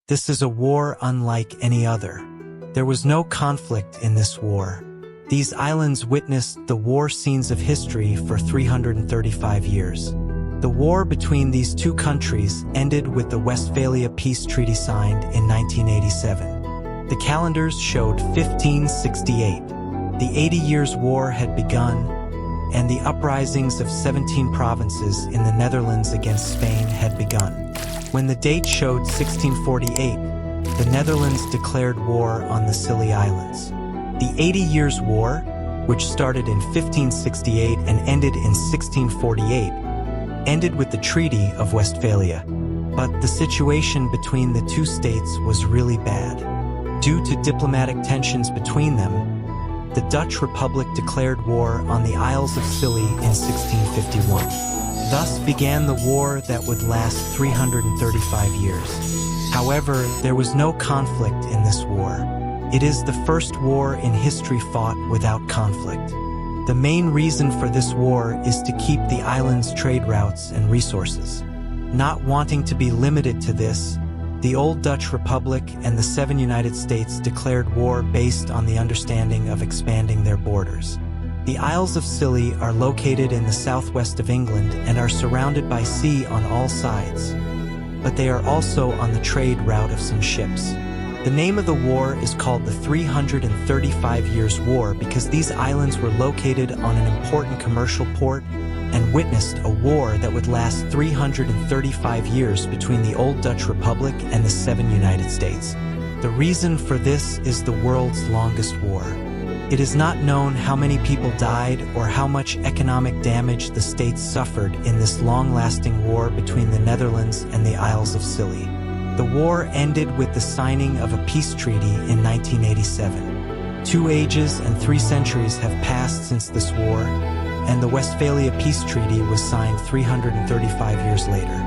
This is a war unlike any other. There was no conflict in this war. These islands witnessed the war scenes of history for 335 years. The war between these two countries ended with the Westphalia Peace Treaty signed in 1987. The calendars showed 1568. The 80 Years' War had begun, and the uprisings of 17 provinces in the Netherlands against Spain had begun. When the date showed 1648, the Netherlands declared war on the Scilly Islands. The 80 Years' War, which started in 1568 and ended in 1648, ended with the Treaty of Westphalia. But the situation between the two states was really bad. Due to diplomatic tensions between them, the Dutch Republic declared war on the Isles of Scilly in 1651. Thus began the war that would last 335 years. However, there was no conflict in this war. It is the first war in history fought without conflict. The main reason for this war is to keep the island's trade routes and resources. Not wanting to be limited to this, the old Dutch Republic and the 7 United States declared war based on the understanding of expanding their borders. The Isles of Scilly are located in the southwest of England and are surrounded by sea on all sides, but they are also on the trade route of some ships. The name of the war is called the 335 Years' War because these islands were located on an important commercial port and witnessed a war that would last 335 years between the old Dutch Republic and the 7 United States. The reason for this is the world's longest war. It is not known how many people died or how much economic damage the states suffered in this long-lasting war between the Netherlands and the Isles of Scilly. The war ended with the signing of a peace treaty in 1987. 2 ages and 3 centuries have passed since this war, and the Westphalia Peace Treaty was signed 335 years later.